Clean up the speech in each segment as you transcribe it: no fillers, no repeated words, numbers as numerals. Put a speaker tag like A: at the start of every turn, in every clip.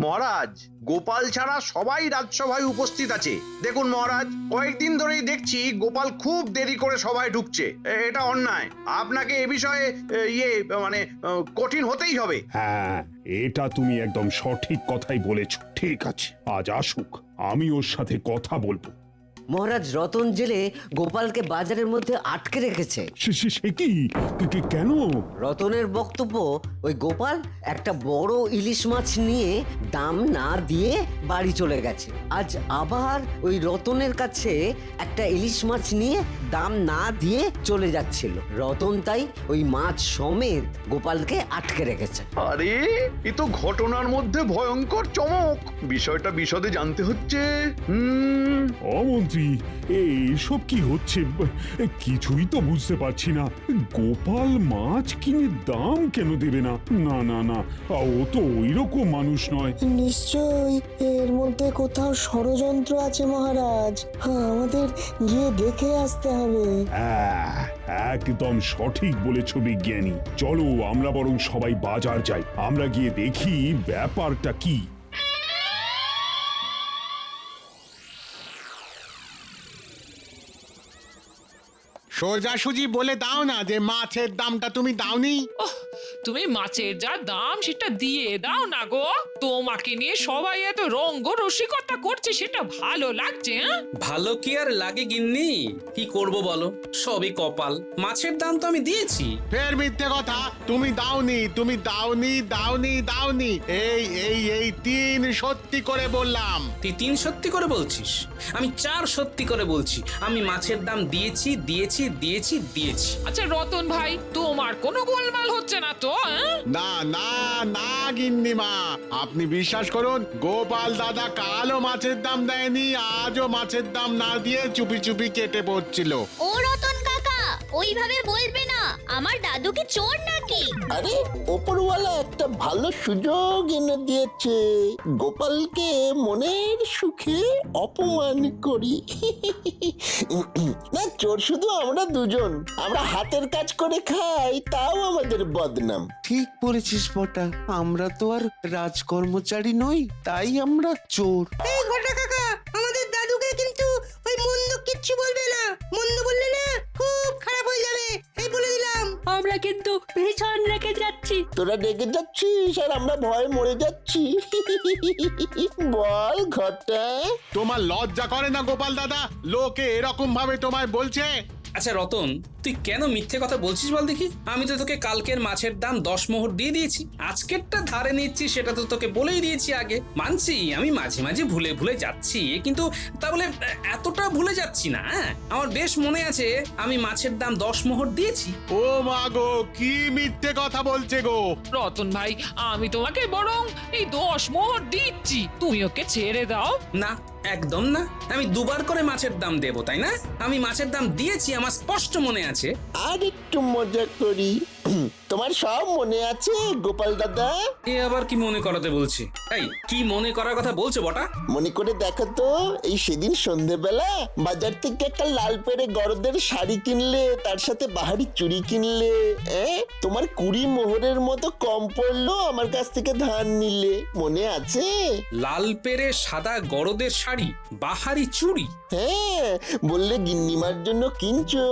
A: মহারাজ, গোপাল ছাড়া সবাই রাজসভায় উপস্থিত আছে। দেখুন মহারাজ, কয়েকদিন ধরেই দেখছি গোপাল খুব দেরি করে সভায় ঢুকছে। এটা অন্যায়। আপনাকে এ বিষয়ে কঠিন হতেই হবে।
B: হ্যাঁ, এটা তুমি একদম সঠিক কথাই বলেছ। ঠিক আছে, আজ আসুক, আমি ওর সাথে কথা বলবো।
C: মহারাজ, রতন জেলে গোপালকে বাজারের মধ্যে আটকে রেখেছে।
B: সে কি? কেন?
C: রতনের বক্তব্য, ওই গোপাল একটা বড় ইলিশ মাছ নিয়ে দাম না দিয়ে বাড়ি চলে গেছে। আজ আবার ওই রতনের কাছে একটা ইলিশ মাছ নিয়ে দাম না দিয়ে চলে যাচ্ছিল। রতন তাই ওই মাছ সমেত গোপালকে আটকে রেখেছে।
A: আরে, এ তো ঘটনার মধ্যে ভয়ঙ্কর চমক। বিষয়টা বিশদে জানতে হচ্ছে।
B: মন্ত্রী, এইসব কি হচ্ছে? কিছুই তো বুঝতে পারছি না। গোপাল মাছ কিনে দাম কেন দেবে না? না না না, ও তো ওইরকম মানুষ নয়।
D: নিশ্চয়ই এর মধ্যে কোথাও ষড়যন্ত্র আছে মহারাজ। আমাদের গিয়ে দেখে আসতে হবে।
B: একদম সঠিক বলেছ বিজ্ঞানী। চলো, আমরা বরং সবাই বাজার যাই। আমরা গিয়ে দেখি ব্যাপারটা কি।
E: সোজাসুজি বলে দাও না যে মাছের দামটা তুমি দাওনি।
F: তুমি মাছের যা দাম সেটা দিয়ে দাও না গো। তোমাকে নিয়ে সবাই এত রঙ্গ রসিকতা করছে, সেটা ভালো লাগছে?
G: ভালো কি আর লাগে গিন্নি? কি করব বলো, সবই কপাল। মাছের দাম তো আমি দিয়েছি।
E: ফের মিথ্যে কথা। তুমি দাওনি, তুমি দাওনি, দাওনি, দাওনি। এই এই এই 3 সত্যি করে বললাম।
G: তুই 3 সত্যি করে বলছিস? আমি 4 সত্যি করে বলছি। আমি মাছের দাম দিয়েছি দিয়েছি দিয়েছি দিয়েছি।
F: আচ্ছা রতন ভাই, তোমার কোনো গোলমাল হচ্ছে না তো?
E: না না না গিন্নিমা, আপনি বিশ্বাস করুন, গোপাল দাদা কালও মাছের দাম দেয়নি, আজও মাছের দাম না দিয়ে চুপি চুপি কেটে পড়ছিল।
H: ও রতন কাকা, ওইভাবে বলবে না। আমার দাদু কি চোর নাকি?
I: আরে, ওপরওয়ালা একটা ভালো সুযোগ এনে দিয়েছে। গোপালকে মনের সুখে অপমান করি। না, চোর শুধু আমরা দুজন। আমরা হাতের কাজ করে খাই, তাও আমাদের বদনাম।
J: ঠিক বলেছিস বটা, আমরা তো আর রাজকর্মচারী নই, তাই আমরা চোর।
D: এই ঘটা কাকা, আমাদের দাদুকে কিন্তু ওই মন্দ কিচ্ছু বলবে না। মন্দ বললে না খুব খারাপ হয়ে যাবে, এই বলে দিলাম।
H: আমরা কিন্তু ভীষণ রেখে যাচ্ছি।
I: তোরা ডেকে যাচ্ছিস আর আমরা ভয়ে মরে যাচ্ছি। বল ঘটা।
E: তোমার লজ্জা করে না গোপাল দাদা? লোকে এরকম ভাবে তোমায় বলছে।
G: আচ্ছা রতন, তুই কেন মিথ্যে কথা বলছিস বল দেখি? আমি তো তোকে কালকের মাছের দাম 10 মোহর দিয়ে দিয়েছি। আজকেরটা ধারে নিচ্ছি, সেটা তো তোকে বলেই দিয়েছি আগে। মানছি আমি মাঝে মাঝে ভুলে ভুলে যাচ্ছি, কিন্তু তা বলে এতটা ভুলে যাচ্ছি না। আমার বেশ মনে আছে আমি মাছের দাম 10 মোহর দিয়েছি।
E: ও মা গো, কি মিথ্যে কথা বলছে গো!
F: রতন ভাই, আমি তোমাকে বরং এই 10 মোহর দিচ্ছি, তুমি ওকে ছেড়ে দাও।
G: না, একদম না। আমি 2 বার করে মাছের দাম দেবো, তাই না? আমি মাছের দাম দিয়েছি, আমার স্পষ্ট মনে আছে।
I: আর একটু মজা করি। তোমার সব মনে আছে গোপাল দাদা?
G: এ আবার কি মনে করাতে বলছে? এই, কি মনে করার কথা বলছে বটা?
I: মনে করে দেখো তো, এই সেদিন সন্ধেবেলা বাজার থেকে একটা লাল পেড়ে গরদের শাড়ি কিনলে, তার সাথে বাহারি চুড়ি কিনলে। তোমার 20 মোহরের মতো কম পড়লো, আমার কাছ থেকে ধার নিলে, মনে আছে?
G: লাল পেরে সাদা গরদের শাড়ি, বাহারি চুড়ি।
I: হ্যাঁ, বললে গিন্নিমার জন্য কিনছো।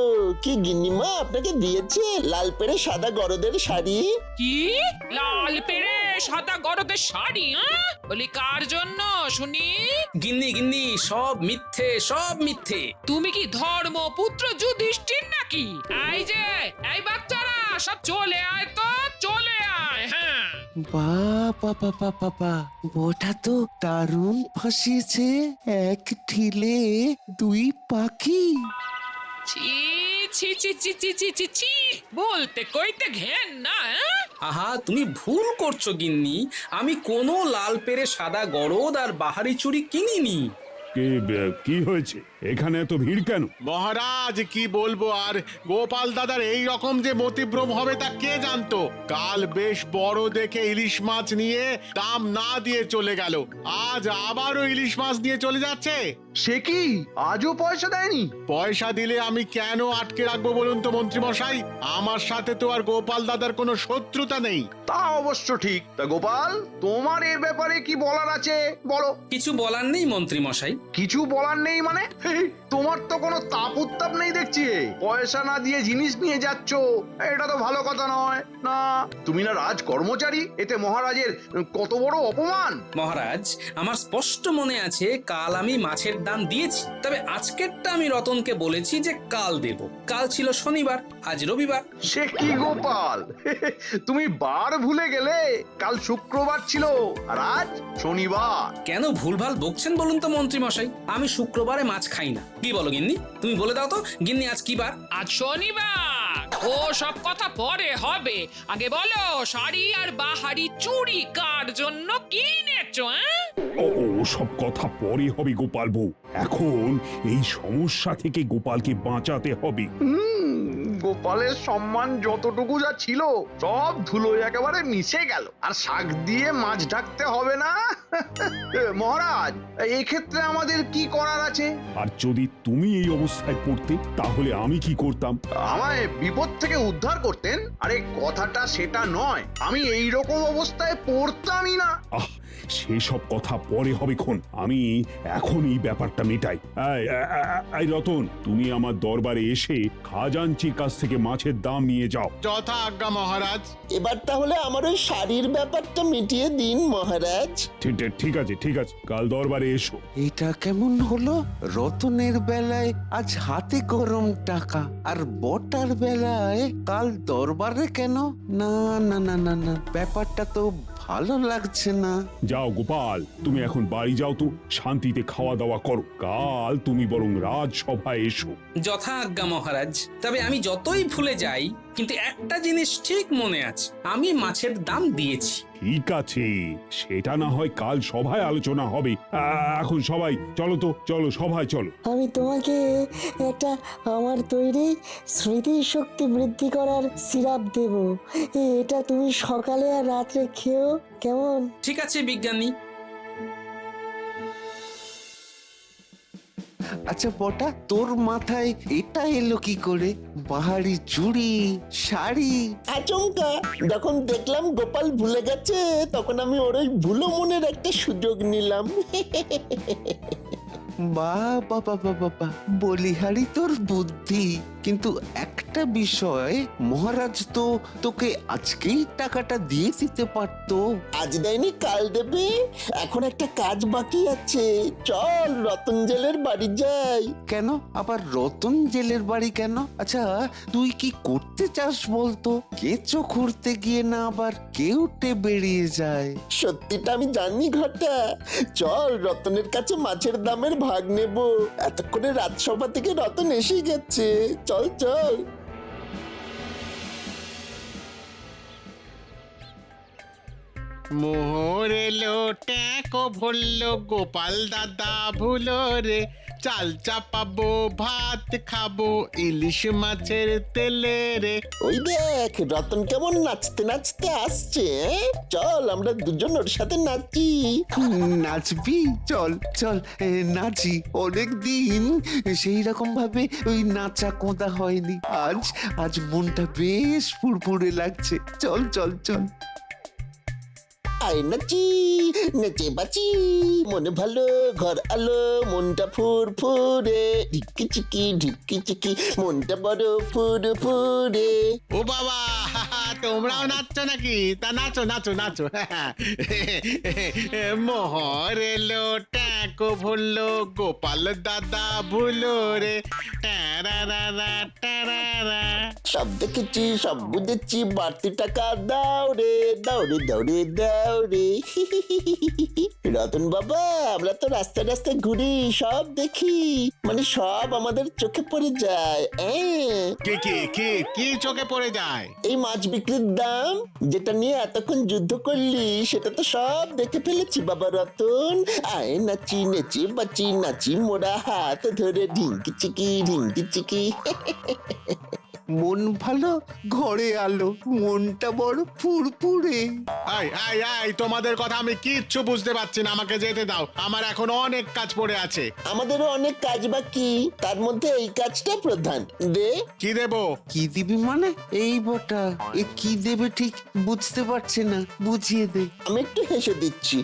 I: কি গিন্নিমা আপনাকে দিয়েছে লাল পেড়ে সাদা গরদের শাড়ি?
F: কি লাল পেড়ে সাদা গরদের শাড়ি? বলি কার জন্য শুনি?
G: গিন্নি গিন্নি, সব মিথ্যে, সব মিথ্যে।
F: তুমি কি ধর্মপুত্র যুধিষ্ঠির নাকি? এই যে, এই বাচ্চারা সব চলে আয় তো, চলে আয়। হ্যাঁ,
J: বাবা বাবা বাবা, বটা তো দারুণ ফাঁসিয়েছে। এক ঢিলে 2 পাখি।
F: ছি ছি ছি ছি ছি ছি ছি ছি, বলতে কইতে ঘেন না।
G: আহা, তুমি ভুল করছো গিন্নি। আমি কোনো লাল পেরে সাদা গরদ আর বাহারি চুড়ি কিনিনি।
B: কি হয়েছে? এখানে এত ভিড় কেন?
E: মহারাজ, কি বলবো আর, গোপাল দাদার এই রকম যে মতিভ্রম হবে তা কে জানতো। কাল বেশ বড় দেখে ইলিশ মাছ নিয়ে দাম না দিয়ে চলে গেল, আজ আবারও ইলিশ মাছ নিয়ে চলে যাচ্ছে।
A: সে কি আজও পয়সা দেয়নি?
E: পয়সা দিলে আমি কেন আটকে রাখবো বলুন তো মন্ত্রী মশাই? আমার সাথে তো আর গোপাল দাদার কোনো শত্রুতা নেই।
A: তা অবশ্য ঠিক। তা গোপাল, তোমার এ ব্যাপারে কি বলার আছে বলো।
G: কিছু বলার নেই মন্ত্রী মশাই।
A: কিছু বলার নেই মানে? তোমার তো কোনো তাপ উত্তাপ নেই দেখছি। পয়সা না দিয়ে জিনিস নিয়ে যাচ্ছ, এটা তো ভালো কথা নয়। না, তুমি না রাজ কর্মচারী, এতে মহারাজের কত বড় অপমান।
G: মহারাজ, আমার স্পষ্ট মনে আছে কাল আমি মাছের দাম দিয়েছি, তবে আজকেরটা আমি রতনকে বলেছি যে কাল দেব। কাল ছিল শনিবার, আজ রবিবার।
A: সে কি গোপাল, তুমি বার ভুলে গেলে? কাল শুক্রবার ছিল আর আজ শনিবার।
G: কেন ভুলভাল বকছেন বলুন তো মন্ত্রী মশাই? আমি শুক্রবারে মাছ খাই না। কি বলো গিন্নি? তুমি বলে দাও তো গিন্নি, আজ কি বার?
F: আজ শনিবার। ও সব কথা পরে হবে, আগে বলো শাড়ি আর বাহারি চুড়ি কার জন্য কিনেছো?
B: ও সব কথা পরে হবে গোপাল বউ। এখন এই সমস্যা থেকে গোপালকে বাঁচাতে হবে।
A: গোপালের সম্মান যতটুকু যা ছিল সব ধুলোয় একেবারে মিশে গেল। আর শাক দিয়ে মাছ ঢাকতে হবে না। মহারাজ, এই ক্ষেত্রে আমাদের কি করার আছে?
B: আর যদি তুমি এই অবস্থায় পড়তে, তাহলে আমি কি করতাম?
A: আমায় বিপদ থেকে উদ্ধার করতেন? আরে কথাটা সেটা নয়, আমি এই রকম অবস্থায় পড়তামই না।
B: আহ, সেসব কথা পরে হবে খন। আমি এখন এই ব্যাপারটা মেটাই। এই রতন, তুমি আমার দরবারে এসে খাজাঞ্চির কাছ থেকে মাছের দাম নিয়ে যাও।
E: যথা আজ্ঞা মহারাজ।
I: এবার তাহলে আমার ওই শাড়ির ব্যাপারটা মিটিয়ে দিন মহারাজ।
B: ঠিক আছে, ঠিক আছে, কাল দরবারে এসো।
J: এটা কেমন হলো? রতনের বেলায় আজ হাতে গরম টাকা, আর বটার বেলায় কাল দরবারে কেন? না না না না না, ব্যাপারটা তো ভালো লাগছে না।
B: যাও গোপাল, তুমি এখন বাড়ি যাও তো, শান্তিতে খাওয়া দাওয়া করো। কাল তুমি বরং রাজসভায় এসো।
G: যথা আজ্ঞা মহারাজ। তবে আমি যতই ভুলে যাই, কিন্তু একটা জিনিস ঠিক মনে আছে, আমি মাছের দাম দিয়েছি।
B: ঠিক আছে, সেটা না হয় কাল সভায় আলোচনা হবে। এখন সবাই চলো তো, চলো সভায় চলো।
K: আমি তোমাকে একটা আমার তৈরি স্মৃতি শক্তি বৃদ্ধি করার সিরাপ দেব। এটা তুমি সকালে আর রাত্রে খেও, কেমন?
G: ঠিক আছে বিজ্ঞানী।
J: আচ্ছা বটা, তোর মাথায় এটা এলো কি করে? বাহারি চুড়ি, শাড়ি।
I: আচমকা যখন দেখলাম গোপাল ভুলে গেছে, তখন আমি ওর ওই ভুলো মনের একটা সুযোগ নিলাম।
J: বাবা বাবা বাবা, বলিহারি তোর বুদ্ধি। কিন্তু একটা বিষয়, মহারাজ তো তোকে আজকেই টাকাটা দিয়ে দিতে পারতো।
I: আজ দেয়নি কাল দেবে। এখন একটা কাজ বাকি আছে, চল রতন জেলের বাড়ি যাই।
J: কেন আবার রতন জেলের বাড়ি কেন? আচ্ছা তুই কি করতে চাস বলতো? কেঁচো খুঁড়তে গিয়ে না আবার কেউটে বেরিয়ে যায়।
I: সত্যিটা আমি জানি ঘটা। চল রতনের কাছে মাছের দামের ভাগ নেব। এতক্ষণে রাজসভা থেকে রতন এসে গেছে। চল চল।
E: মোহর এলো ট্যাঁকো ভরলো, গোপাল দাদা ভুলো রে। চাল চাপাবো, ভাত খাবো, ইলিশ মাছের তেলে রে।
I: ওই দেখ রতন কেমন নাচতে নাচতে আসছে। চল আমরা দুজন ওর সাথে নাচি।
J: নাচবি? চল চল নাচি। অনেক দিন সেই রকম ভাবে ওই নাচা কোঁদা হয়নি। আজ আজ মনটা বেশ ফুরফুরে লাগছে। চল চল চল।
I: আয় নাচি, নেচে বাঁচি, মনে ভালো ঘর আলো, মনটা ফুরফুরে। ঢিকি চিকি মনটা বড় ফুরফুরে।
E: ও বাবা, তোমরাও নাচছো নাকি? তা নাচো নাচো নাচো। মোহর এলো ট্যাঁকো ভরলো, গোপাল দাদা ভুলো রে। ট্যারারারা ট্যারারা।
I: সব দেখেছি, সব বুঝেছি, বাড়তি টাকা দাও রে, দাও রে, দাও রে, দাও রে। রতন বাবা, আমরা তো রাস্তায় রাস্তায় ঘুরি, সব দেখি, মানে সব আমাদের চোখে পড়ে যায়।
E: কি কি কি কি চোখে পড়ে যায়?
I: এই মাছ বিক্রির দাম যেটা নিয়ে এতক্ষণ যুদ্ধ করলি, সেটা তো সব দেখে ফেলেছি বাবা রতন। আয় নাচি, নেচি বাচি, নাচি মোরা হাত ধরে, ঢিঙ্কি চিকি ঢিঙ্কি চিকি।
J: মন ভালো ঘরে আলো, মনটা বড় ফুরফুরে।
E: এই তোমাদের কথা আমি কিচ্ছু বুঝতে পারছি না, আমাকে যেতে দাও, আমার এখন অনেক কাজ পড়ে আছে।
I: আমাদেরও অনেক কাজ বাকি, তার মধ্যে এই কাজটা প্রধান। দে।
E: কি দেবো?
J: কি দিবি মানে? এই বটা এ কি দেবে ঠিক বুঝতে পারছে না, বুঝিয়ে দে।
I: আমি একটু হেসে দিচ্ছি।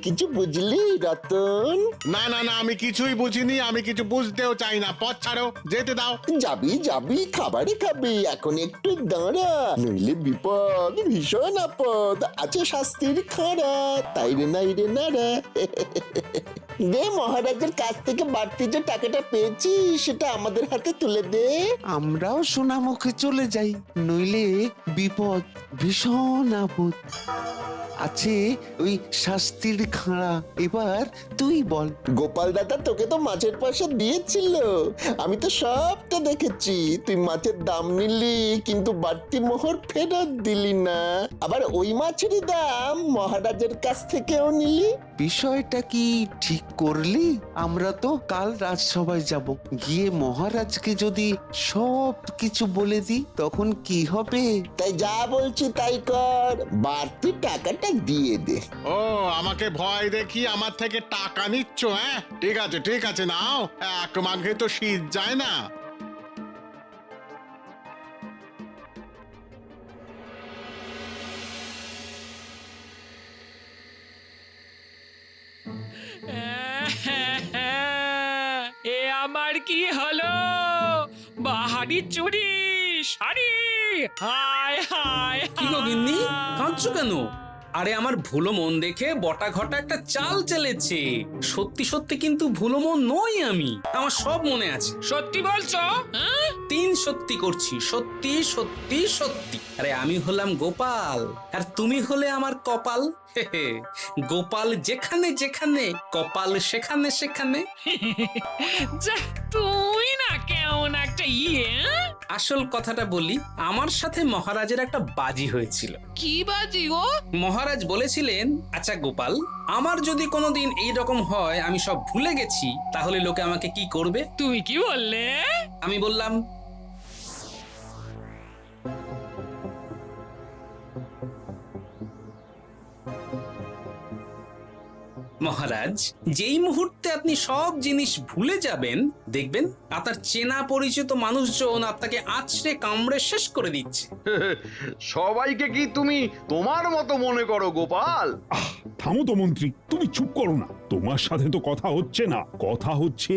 I: কিছু বুঝলি রতন?
E: না না না, আমি কিছুই বুঝিনি, আমি কিছু বুঝতেও চাই না, পথ ছাড়ো, যেতে দাও।
I: যাবি যাবি, খাবারে খাবি, এখন একটু দাঁড়া, নইলে বিপদ, ভীষণ আপদ আছে, শাস্তির খাড়া, তাই রে নাই রে না রে। দে, মহারাজের কাছ থেকে বাড়তি যে টাকাটা পেয়েছি সেটা আমাদের হাতে তুলে দে।
J: আমরাও সোনামুখে চলে যাই, নইলে বিপদ, ভীষণ আপদ আছে ওই শাস্তির খাঁড়া। এবার তুই বল।
I: গোপাল দাদা তোকে তো মাছের পয়সা দিয়েছিল, আমি তো সবটা দেখেছি। তুই মাছের দাম নিলি কিন্তু বাড়তি মোহর ফেরত দিলি না, আবার ওই মাছেরই দাম মহারাজের কাছ থেকেও নিলি।
J: বিষয়টা কি ঠিক করলি? আমরা তো কাল রাজসভায় যাব, গিয়ে মহারাজকে যদি সব কিছু বলে দিই তখন কি হবে?
I: তাই যা বলছি তাই কর, বাড়তি টাকাটা দিয়ে দে।
E: ও, আমাকে ভয় দেখি আমার থেকে টাকা নিচ্ছ? হ্যাঁ, ঠিক আছে ঠিক আছে, নাও, এক মাঘে তো শীত যায় না।
F: এ আমার কি হলো? বাহারি চুরি শাড়ি, হায় হায়
G: কি গো গিন্নি, কাঁদছো কেন? আরে আমার ভুলো মন দেখে বটা ঘটা একটা চাল চেলেছে। সত্যি সত্যি কিন্তু ভুলো মন নই আমি, আমার সব মনে আছে।
F: সত্যি বলছো? হ্যাঁ?
G: 3 সত্যি করছি, সত্যি সত্যি সত্যি। আরে আমি হলাম গোপাল আর তুমি হলে আমার কপাল। গোপাল যেখানে যেখানে, কপাল সেখানে সেখানে।
F: যা, তুই না কেমন একটা হ্যাঁ?
G: আসল কথাটা বলি, আমার সাথে মহারাজের একটা বাজি হয়েছিল।
F: কি বাজি গো?
G: মহারাজ বলেছিলেন, আচ্ছা গোপাল, আমার যদি কোনোদিন এই রকম হয় আমি সব ভুলে গেছি, তাহলে লোকে আমাকে কি করবে?
F: তুমি কি বললে?
G: আমি বললাম, মহারাজ, যেই মুহূর্তে আপনি সব জিনিস ভুলে যাবেন, দেখবেন আপনার চেনা পরিচিত মানুষজন আপনাকে আছড়ে কামড়ে শেষ করে দিচ্ছে।
A: সবাইকে কি তুমি তোমার মতো মনে করো গোপাল?
B: থামো তো মন্ত্রী, তুমি চুপ করো না। তোমার সাথে তো কথা হচ্ছে না, কথা হচ্ছে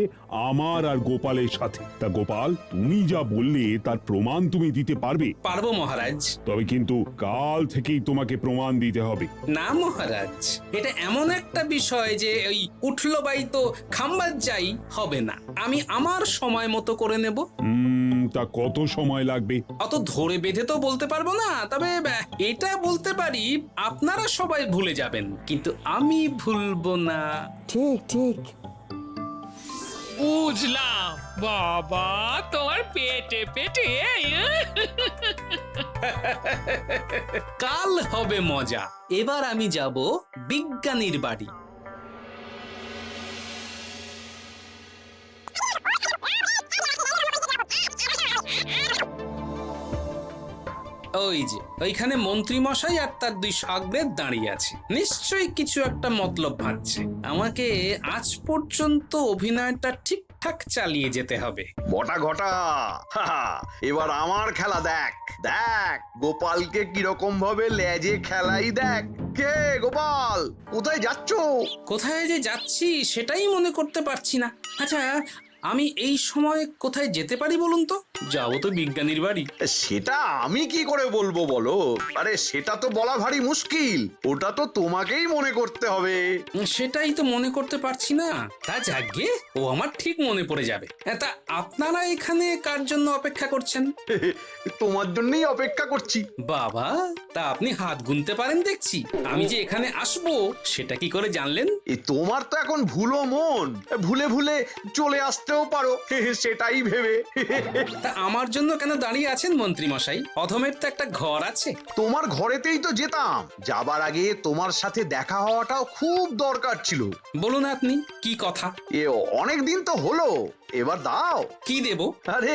B: আমার আর গোপালের সাথে। তা গোপাল, তুমি যা বললে তার প্রমাণ তুমি দিতে পারবে?
G: পারবো মহারাজ।
B: তবে কিন্তু কাল থেকেই তোমাকে প্রমাণ দিতে হবে।
G: না মহারাজ, এটা এমন একটা বিষয় যে ওই উঠলো বাই তো খাম্বার যাই হবে না, আমি আমার সময় মতো করে নেব।
B: তা কত সময় লাগবে?
G: অত ধরে বেঁধে তো বলতে পারবো না, তবে এটা বলতে পারি আপনারা সবাই ভুলে যাবেন কিন্তু আমি ভুলবো না।
K: ঠিক ঠিক।
F: বুঝলাম বাবা, তোমার পেটে পেটে
G: কাল হবে মজা। এবার আমি যাব বিজ্ঞানীর বাড়ি। ওই যে ওইখানে মন্ত্রী মশাই আর তার 2 শাগরেদ দাঁড়িয়ে আছে, নিশ্চয়ই কিছু একটা মতলব ভাবছে। আমাকে আজ পর্যন্ত অভিনয়টা ঠিকঠাক চালিয়ে যেতে হবে।
A: বটা ঘটা, এবার আমার খেলা দেখ। দেখ গোপালকে কিরকম ভাবে লেজে খেলাই দেখ। কে গোপাল, কোথায় যাচ্ছ?
G: কোথায় যে যাচ্ছি সেটাই মনে করতে পারছি না। আচ্ছা, আমি এই সময় কোথায় যেতে পারি বলুন তো? যাবো তো বিজ্ঞানীর বাড়ি।
A: সেটা আমি কি করে বলবো বলো? আরে সেটা তো বলা ভারী মুশকিল, ওটা তো তোমাকেই মনে করতে হবে।
G: সেটাই তো মনে করতে পারছি না। তা যাকে, ও আমার ঠিক মনে পড়ে যাবে। তা আপনারা এখানে কার জন্য অপেক্ষা করছেন?
A: তোমার জন্যই অপেক্ষা করছি।
G: বাবা, তা আপনি হাত গুনতে পারেন দেখছি। আমি যে এখানে আসবো সেটা কি করে জানলেন?
A: তোমার তো এখন ভুলো মন, ভুলে ভুলে চলে আসতেও করতেও পারো সেটাই ভেবে।
G: তা আমার জন্য কেন দাঁড়িয়ে আছেন মন্ত্রী মশাই? অধমের তো একটা ঘর আছে।
A: তোমার ঘরেতেই তো যেতাম, যাবার আগে তোমার সাথে দেখা হওয়াটাও খুব দরকার ছিল।
G: বলুন আপনি কি কথা?
A: এ অনেক দিন তো হলো, এবার দাও।
G: কি দেব?
A: আরে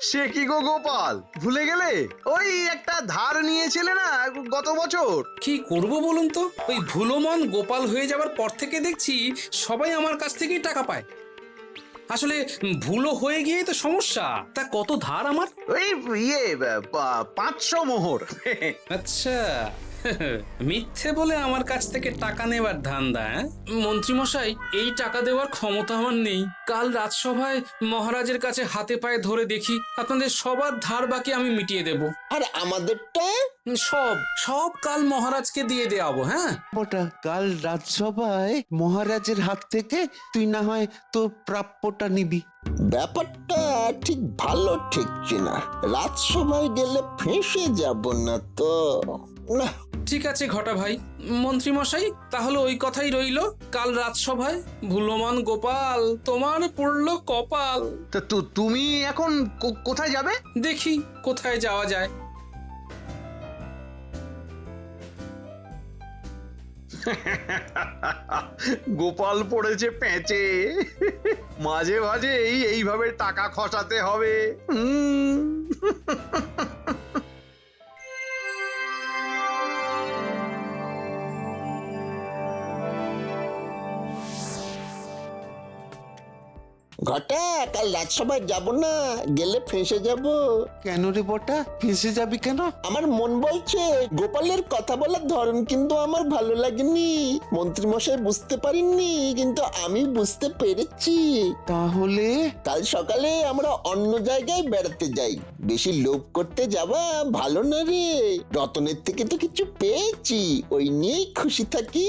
A: সে কি গো গোপাল, ভুলে গেলে? ওই একটা ধার নিয়েছিলে না গত বছর।
G: কি করব বলুন তো? ওই ভুলোমন গোপাল হয়ে যাবার পর থেকে দেখছি সবাই আমার কাছ থেকেই টাকা পায়। আসলে ভুলো হয়ে গিয়ে তো সমস্যা। তা কত ধার আমার?
A: ওই 500 মোহর।
G: আচ্ছা, মিথ্যে বলে আমার কাছ থেকে টাকা নেবার ধান্দা। মন্ত্রী মশাই, এই টাকা দেওয়ার ক্ষমতা আমার নেই। কাল রাজসভায় মহারাজের কাছে হাতে পায়ে ধরে দেখি আপনাদের সবার ধার বাকি আমি মিটিয়ে দেব।
I: আর আমাদেরটা?
G: সব সব কাল মহারাজকে দিয়ে দেওয়াবো। হ্যাঁ
J: বটা, কাল রাজসভায় মহারাজের হাত থেকে তুই না হয় তোর প্রাপ্যটা নিবি।
I: ব্যাপারটা ঠিক ভালো ঠেকছে না। রাজসভায় গেলে ফেঁসে যাব না তো? না,
G: ঠিক আছে ঘটা ভাই। মন্ত্রী মশাই, তাহলে ওই কথাই রইলো। কাল রাজসভায় ভুলোমান গোপাল তোমার পড়লো কপাল।
A: তা তুমি এখন কোথায় যাবে?
G: দেখি কোথায় যাওয়া যায়।
A: গোপাল পড়েছে পেঁচে, মাঝে মাঝে এইভাবে টাকা খসাতে হবে।
I: ঘটা, কাল রাজসভায় যাব না, গেলে ফেঁসে যাব।
J: কেন রে বটা, ফেঁসে যাবি কেন?
I: আমার মন বলছে গোপালের কথা বলার ধরন কিন্তু আমার ভালো লাগেনি। মন্ত্রী মশাই বুঝতে পারেননি, কিন্তু আমি বুঝতে পেরেছি।
J: তাহলে
I: কাল সকালে আমরা অন্য জায়গায় বেড়াতে যাই। বেশি লোভ করতে যাওয়া ভালো না রে। রতনের থেকে তো কিছু পেয়েছি, ওই নিয়েই খুশি থাকি।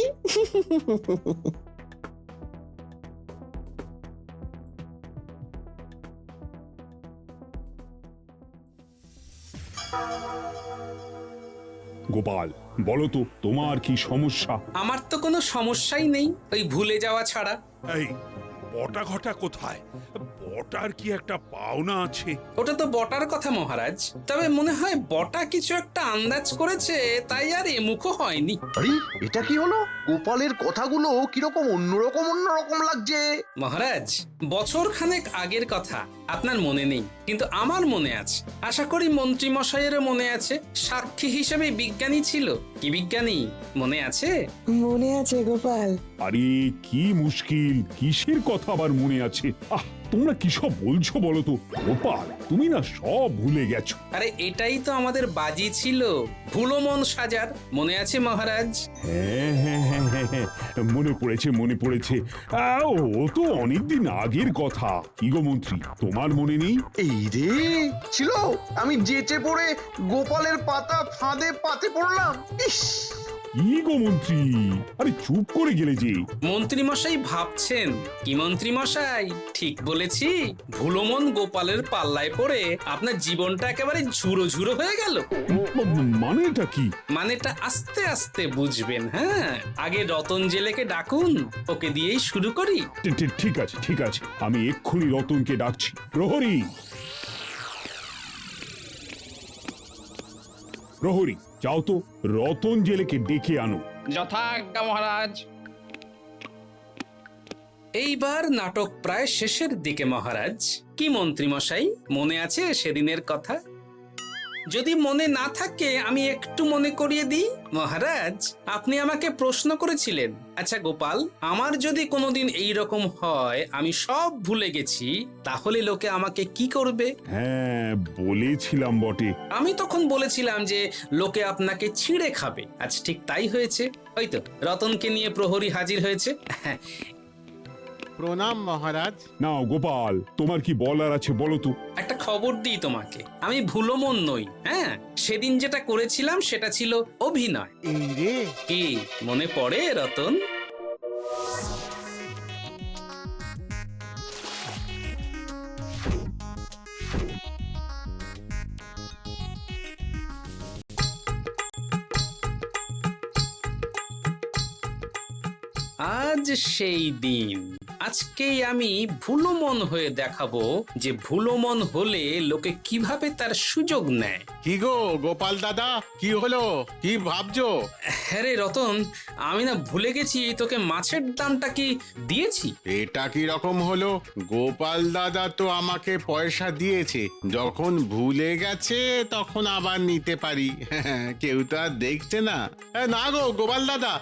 B: গোপাল, বলো তো তোমার কি সমস্যা?
G: আমার তো কোনো সমস্যাই নেই, ওই ভুলে যাওয়া ছাড়া।
B: এই বটা ঘটা কোথায়? বটার কি একটা পাওনা আছে?
G: ওটা তো বটার কথা মহারাজ, তবে মনে হয় বটা কিছু একটা আন্দাজ করেছে, তাই আর এমুখো হয়নি।
A: আরে এটা কি হলো? গোপালের কথাগুলো কিরকম অন্যরকম লাগছে।
G: মহারাজ, বছর খানেক আগের কথা আপনার মনে নেই, কিন্তু আমার মনে আছে। আশা করি মন্ত্রী মশাইয়েরও মনে আছে। সাক্ষী হিসেবে বিজ্ঞানী ছিল। কি বিজ্ঞানী মনে আছে?
K: মনে আছে গোপাল।
B: আরে কি মুশকিল, কিসের কথা আবার মনে আছে? তোমরা কি সব বলছো বলো তো? গোপাল, তুমি না সব ভুলে গেছো।
G: আরে এটাই তো আমাদের বাজি ছিল, ভুলো মন সাজার। মনে আছে মহারাজ?
B: হ্যাঁ, মনে পড়েছে। ও তো অনেকদিন আগের কথা। কি গো মন্ত্রী, তোমার মনে নেই?
A: এই রে, ছিল। আমি যেচে পড়ে গোপালের পাতা ফাঁদে পাতে পড়লাম। ইস,
B: কি গো মন্ত্রী, আরে চুপ করে গেলে যে।
G: মন্ত্রী মশাই ভাবছেন কি? মন্ত্রী মশাই ঠিক বলেছি? ভুলোমন গোপালের পাল্লায় পড়ে আপনার জীবনটা একেবারে ঝুরো হয়ে গেল।
B: মানেটা কি?
G: মানেটা আস্তে আস্তে বুঝবেন। হ্যাঁ, আগে রতন জেলেকে ডাকুন, ওকে দিয়েই শুরু করি।
B: ঠিক আছে, আমি এক্ষুনি রতনকে ডাকছি। প্রহরী, যাও তো রতন জেলেকে ডেকে আনো।
E: যথাজ্ঞা মহারাজ।
G: এইবার নাটক প্রায় শেষের দিকে মহারাজ। কি মন্ত্রী মশাই, মনে আছে সেদিনের কথা? যদি মনে না থাকে আমি একটু মনে করিয়ে দিই। মহারাজ, আপনি আমাকে প্রশ্ন করেছিলেন, আচ্ছা গোপাল, আমার যদি কোনোদিন এই রকম হয় আমি সব ভুলে গেছি, তাহলে লোকে আমাকে কি করবে?
B: হ্যাঁ, বলেছিলাম বটে।
G: আমি তখন বলেছিলাম যে লোকে আপনাকে ছিঁড়ে খাবে। আজ ঠিক তাই হয়েছে। ওই তো রতনকে নিয়ে প্রহরী হাজির হয়েছে।
E: প্রণাম মহারাজ।
B: নাও গোপাল, তোমার কি বলার আছে বলো তো।
G: একটা খবর দিই তোমাকে, আমি ভুলোমন নই। হ্যাঁ, সেদিন যেটা করেছিলাম সেটা ছিল অভিনয়।
E: এই রে,
G: কি মনে পড়ে রতন? আজ সেই দিন, আজকেই আমি ভুলো মন হয়ে দেখাবো যে ভুলো মন হলে লোকে কিভাবে তার সুযোগ নেয়।
E: কি গো গোপাল দাদা, কি হলো, কি ভাবছো?
G: হ্যাঁ রে রতন, আমি না ভুলে গেছি তোকে মাছের দামটা কি দিয়েছি।
E: এটা কি রকম হলো? গোপাল দাদা তো আমাকে পয়সা দিয়েছে, যখন ভুলে গেছে তখন আবার নিতে পারি। কেউ তো আর দেখছে না। না গো গোপাল দাদা,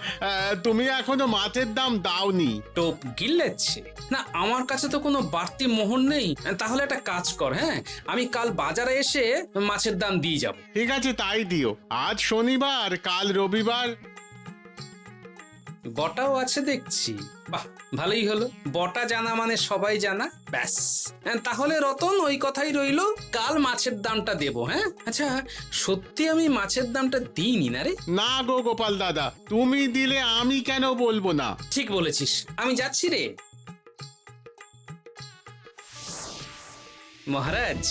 E: তুমি এখনো মাছের দাম দাওনি।
G: টোপ গিলেছে না, আমার কাছে তো কোনো বাড়তি মোহর নেই। তাহলে একটা কাজ কর, হ্যাঁ আমি কাল বাজারে এসে মাছের দাম দিয়ে যাব।
E: ঠিক আছে, তাই দিও। আজ শনিবার, কাল রবিবার।
G: বটাও আছে দেখছি, বাহ ভালোই হলো। বটা জানা মানে সবাই জানা, ব্যাস। তাহলে রতন ওই কথাই রইলো, কাল মাছের দামটা দেবো। হ্যাঁ আচ্ছা, সত্যি আমি মাছের দামটা দিইনি না রে?
E: না গো গোপাল দাদা, তুমি দিলে আমি কেন বলবো না?
G: ঠিক বলেছিস, আমি যাচ্ছি রে। মহারাজ,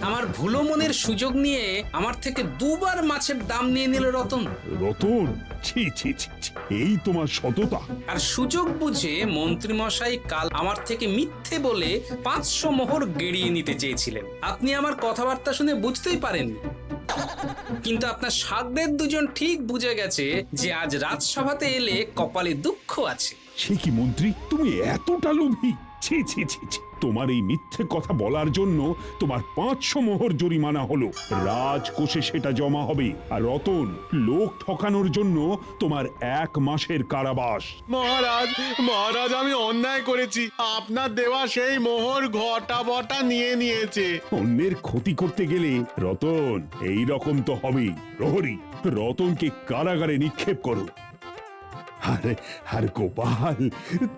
G: আমার ভুলো মনের সুযোগ নিয়ে আমার থেকে দুবার মাছের দাম নিয়ে নিল রতন।
B: রতন, ছি ছি ছি ছি, এই তোমার সততা।
G: আর সুযোগ বুঝে মন্ত্রী মশাই কাল আমার থেকে মিথ্যে বলে 500 মোহর গেড়িয়ে নিতে চেয়েছিলেন। আপনি আমার কথাবার্তা শুনে বুঝতেই পারেননি, কিন্তু আপনার সাগরের দুজন ঠিক বুঝে গেছে যে আজ রাজসভাতে এলে কপালে দুঃখ আছে।
B: সে কি মন্ত্রী, তুমি এতটা লোভী? ছি ছি ছি ছি, তোমার এই মিথ্যে কথা বলার জন্য তোমার 500 মোহর জরিমানা হলো। রাজকোষে সেটা জমা হবে। আর রতন, লোক ঠকানোর জন্য তোমার 1 মাসের কারাবাস।
E: মহারাজ, মহারাজ, আমি অন্যায় করেছি। আপনার দেওয়া সেই মোহর ঘটা বটা নিয়ে নিয়েছে।
B: অন্যের ক্ষতি করতে গেলে রতন এই রকম তো হবেই। প্রহরী, রতনকে কারাগারে নিক্ষেপ করো। আর গোপাল,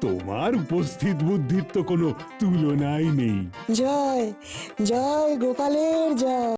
B: তোমার উপস্থিত বুদ্ধির তো কোনো তুলনাই নেই।
K: জয় জয় গোপালের জয়।